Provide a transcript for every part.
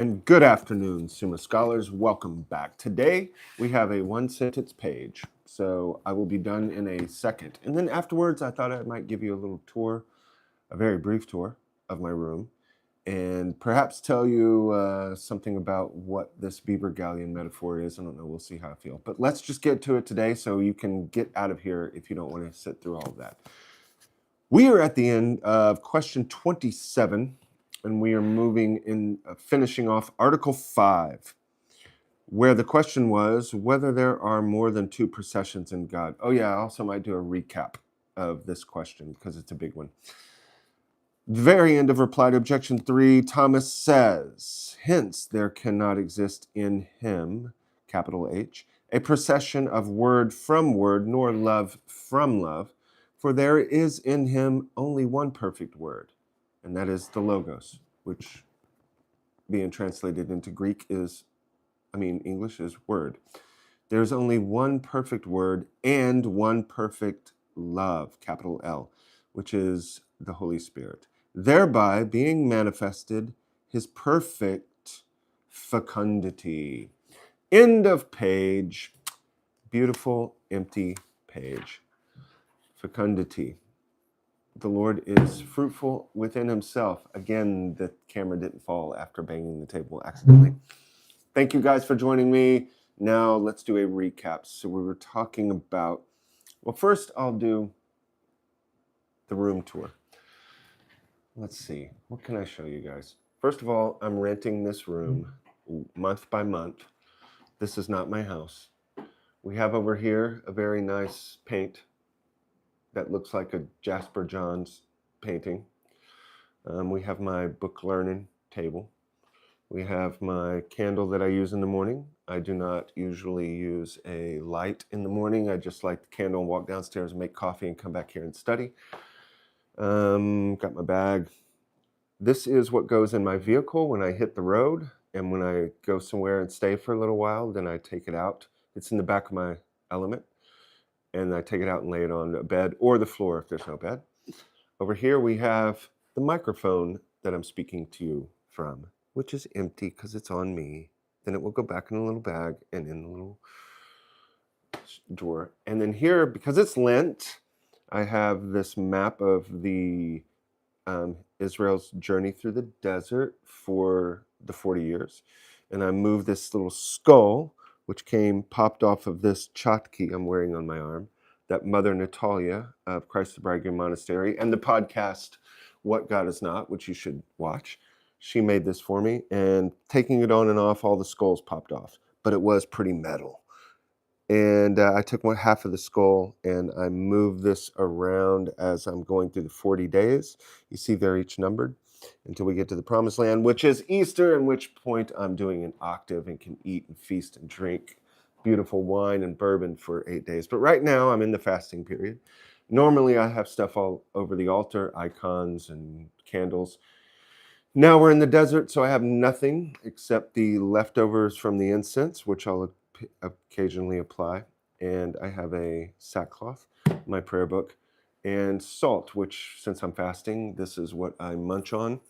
And good afternoon, Summa Scholars. Welcome back. Today, we have a one-sentence page, so I will be done in a second. And then afterwards, I thought I might give you a little tour, a very brief tour of my room, and perhaps tell you something about what this beaver galleon metaphor is. I don't know. We'll see how I feel. But let's just get to it today so you can get out of here if you don't want to sit through all of that. We are at the end of question 27. And we are moving in, finishing off Article 5, where the question was whether there are more than two processions in God. Oh yeah, I also might do a recap of this question because it's a big one. The very end of reply to objection 3, Thomas says, hence there cannot exist in him, capital H, a procession of word from word, nor love from love, for there is in him only one perfect word, and that is the Logos, which being translated into English is word. There's only one perfect word and one perfect love, capital L, which is the Holy Spirit, thereby being manifested his perfect fecundity. End of page. Beautiful, empty page. Fecundity. The Lord is fruitful within himself. Again, the camera didn't fall after banging the table accidentally. Thank you guys for joining me. Now let's do a recap. So we were talking about, well, first I'll do the room tour. Let's see, what can I show you guys? First of all, I'm renting this room month by month. This is not my house. We have over here a very nice paint that looks like a Jasper Johns painting. We have my book learning table. We have my candle that I use in the morning. I do not usually use a light in the morning. I just light the candle and walk downstairs and make coffee and come back here and study. Got my bag. This is what goes in my vehicle when I hit the road, and when I go somewhere and stay for a little while, then I take it out. It's in the back of my Element, and I take it out and lay it on a bed or the floor if there's no bed. Over here we have the microphone that I'm speaking to you from, which is empty because it's on me. Then it will go back in a little bag and in a little drawer. And then here, because it's Lent, I have this map of the Israel's journey through the desert for the 40 years. And I moved this little skull, which popped off of this chotki I'm wearing on my arm, that Mother Natalia of Christ the Bridegroom Monastery, and the podcast, What God Is Not, which you should watch. She made this for me, and taking it on and off, all the skulls popped off, but it was pretty metal. And I took half of the skull and I moved this around as I'm going through the 40 days. You see they're each numbered until we get to the promised land, which is Easter, at which point I'm doing an octave and can eat and feast and drink beautiful wine and bourbon for 8 days. But right now I'm in the fasting period. Normally I have stuff all over the altar, icons and candles. Now we're in the desert, so I have nothing except the leftovers from the incense, which I'll occasionally apply. And I have a sackcloth, my prayer book, and salt, which, since I'm fasting, this is what I munch on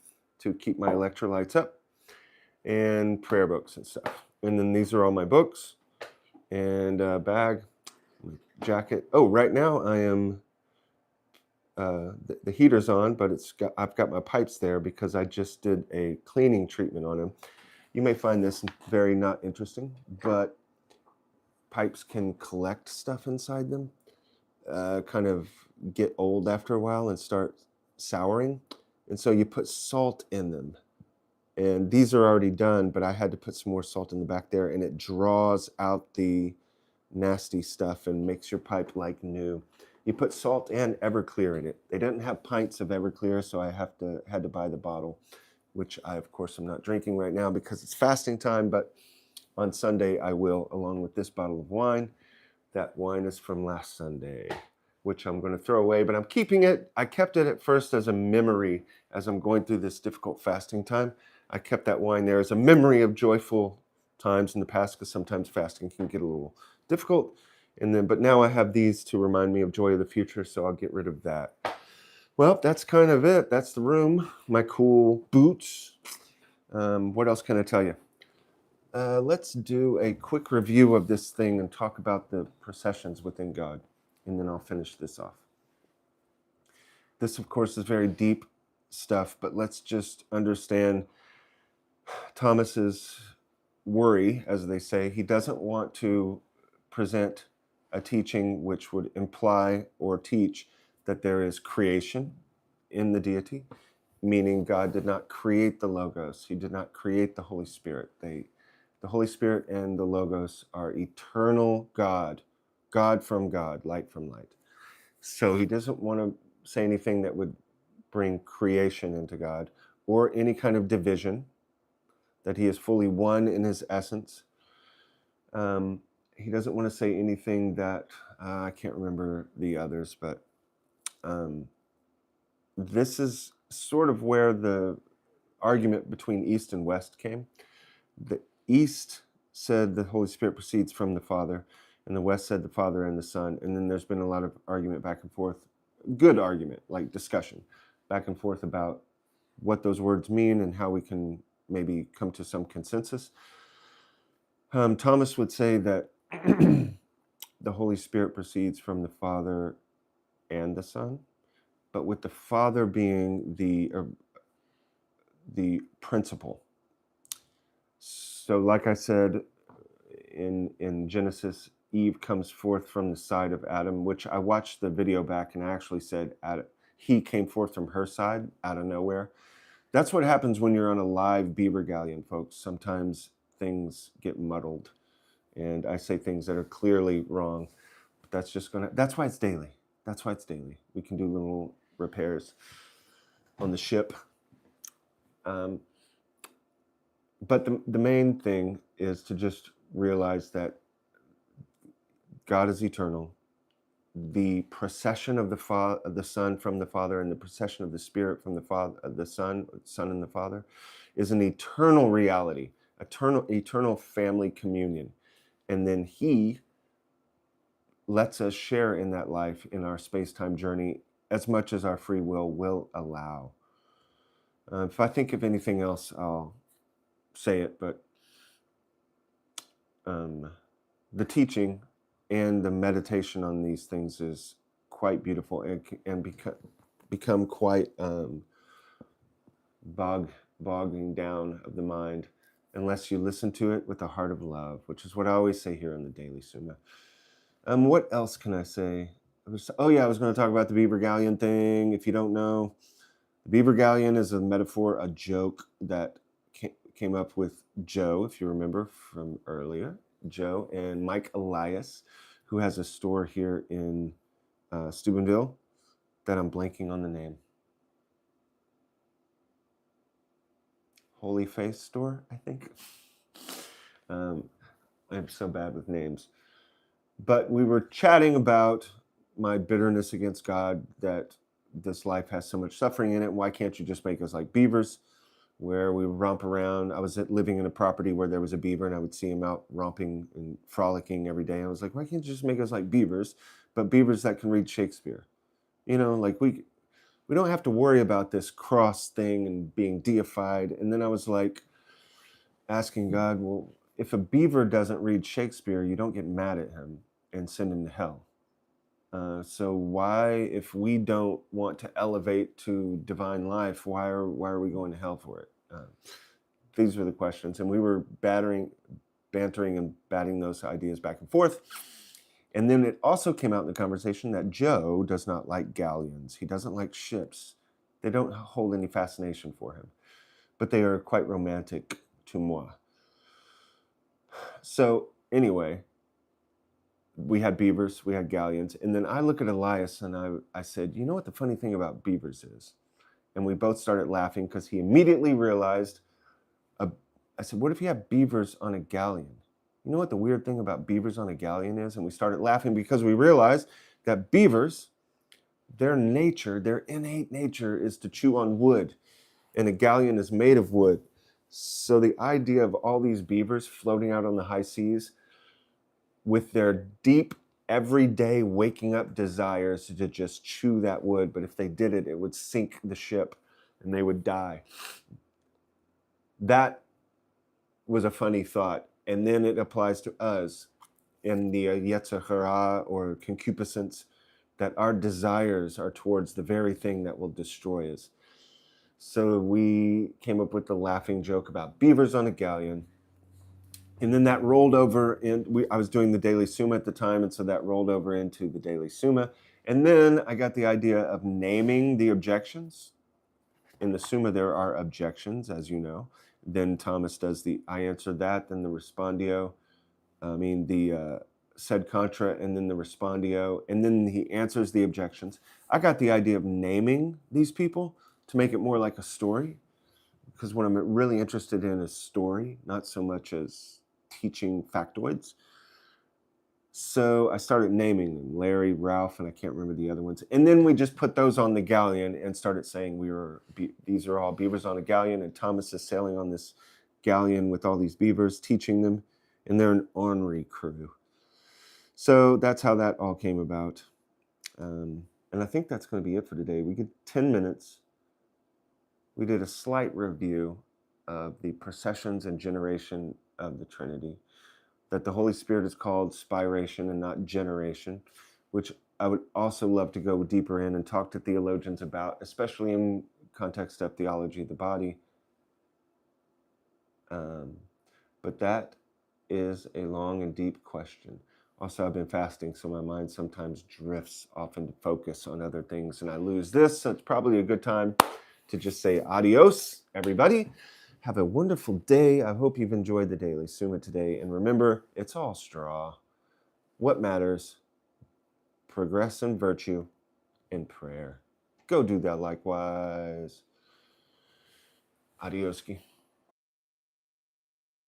to keep my electrolytes up, and prayer books and stuff. And then these are all my books, and a bag, jacket. Oh, right now I am, the heater's on, but I've got my pipes there because I just did a cleaning treatment on them. You may find this very not interesting, but pipes can collect stuff inside them, kind of get old after a while and start souring. And so you put salt in them. And these are already done, but I had to put some more salt in the back there, and it draws out the nasty stuff and makes your pipe like new. You put salt and Everclear in it. They didn't have pints of Everclear, so I had to buy the bottle, which I, of course, am not drinking right now because it's fasting time, but on Sunday I will, along with this bottle of wine. That wine is from last Sunday, which I'm going to throw away, but I'm keeping it. I kept it at first as a memory as I'm going through this difficult fasting time. I kept that wine there as a memory of joyful times in the past, because sometimes fasting can get a little difficult. But now I have these to remind me of joy of the future, so I'll get rid of that. Well, that's kind of it. That's the room. My cool boots. What else can I tell you? Let's do a quick review of this thing and talk about the processions within God, and then I'll finish this off. This, of course, is very deep stuff, but let's just understand Thomas's worry, as they say. He doesn't want to present a teaching which would imply or teach that there is creation in the deity, meaning God did not create the Logos. He did not create the Holy Spirit. The Holy Spirit and the Logos are eternal God, God from God, light from light. So he doesn't want to say anything that would bring creation into God or any kind of division, that he is fully one in his essence. He doesn't want to say anything that, I can't remember the others, but this is sort of where the argument between East and West came. The East said the Holy Spirit proceeds from the Father, and the West said the Father and the Son. And then there's been a lot of argument back and forth, good argument, like discussion, back and forth about what those words mean and how we can maybe come to some consensus. Thomas would say that the Holy Spirit proceeds from the Father and the Son, but with the Father being the principle. So like I said, in Genesis, Eve comes forth from the side of Adam, which I watched the video back and I actually said he came forth from her side out of nowhere. That's what happens when you're on a live beaver galleon, folks. Sometimes things get muddled and I say things that are clearly wrong. But that's why it's daily. That's why it's daily. We can do little repairs on the ship. But the main thing is to just realize that God is eternal. The procession of the Son from the Father and the procession of the Spirit from the Son and the Father is an eternal reality, eternal family communion. And then he lets us share in that life in our space-time journey as much as our free will allow. If I think of anything else, I'll say it, but the teaching and the meditation on these things is quite beautiful and become quite bogging down of the mind unless you listen to it with a heart of love, which is what I always say here on the Daily Summa. What else can I say? I was going to talk about the beaver galleon thing. If you don't know, the beaver galleon is a metaphor, a joke that came up with Joe, if you remember from earlier, Joe and Mike Elias, who has a store here in Steubenville that I'm blanking on the name. Holy Face store, I think. I'm so bad with names. But we were chatting about my bitterness against God, that this life has so much suffering in it. Why can't you just make us like beavers, where we romp around? I was living in a property where there was a beaver, and I would see him out romping and frolicking every day. I was like, why can't you just make us like beavers, but beavers that can read Shakespeare? You know, like we don't have to worry about this cross thing and being deified. And then I was like asking God, well, if a beaver doesn't read Shakespeare, you don't get mad at him and send him to hell. So why, if we don't want to elevate to divine life, why are we going to hell for it? These were the questions, and we were bantering and batting those ideas back and forth. And then it also came out in the conversation that Joe does not like galleons. He doesn't like ships. They don't hold any fascination for him, but they are quite romantic to moi. So anyway, we had beavers, we had galleons, and then I look at Elias and I said, you know what the funny thing about beavers is? And we both started laughing because he immediately realized, I said, what if you have beavers on a galleon? You know what the weird thing about beavers on a galleon is? And we started laughing because we realized that beavers, their innate nature is to chew on wood, and a galleon is made of wood. So the idea of all these beavers floating out on the high seas with their deep, everyday waking up desires to just chew that wood, but if they did it, it would sink the ship and they would die. That was a funny thought. And then it applies to us in the Yetzer Hara, or concupiscence, that our desires are towards the very thing that will destroy us. So we came up with the laughing joke about beavers on a galleon. And then that rolled over, and I was doing the Daily Summa at the time, and so that rolled over into the Daily Summa. And then I got the idea of naming the objections. In the Summa, there are objections, as you know. Then Thomas does I answer that, then the respondio, the sed contra, and then the respondio, and then he answers the objections. I got the idea of naming these people to make it more like a story, because what I'm really interested in is story, not so much as teaching factoids. So I started naming them, Larry, Ralph, and I can't remember the other ones. And then we just put those on the galleon and started saying these are all beavers on a galleon, and Thomas is sailing on this galleon with all these beavers, teaching them, and they're an ornery crew. So that's how that all came about. And I think that's going to be it for today. We get 10 minutes. We did a slight review of the processions and generation of the Trinity, that the Holy Spirit is called spiration and not generation, which I would also love to go deeper in and talk to theologians about, especially in context of theology of the body. But that is a long and deep question. Also, I've been fasting, so my mind sometimes drifts off into focus on other things, and I lose this, so it's probably a good time to just say adios, everybody. Have a wonderful day. I hope you've enjoyed the Daily Summa today. And remember, it's all straw. What matters? Progress in virtue and prayer. Go do that likewise. Adioski.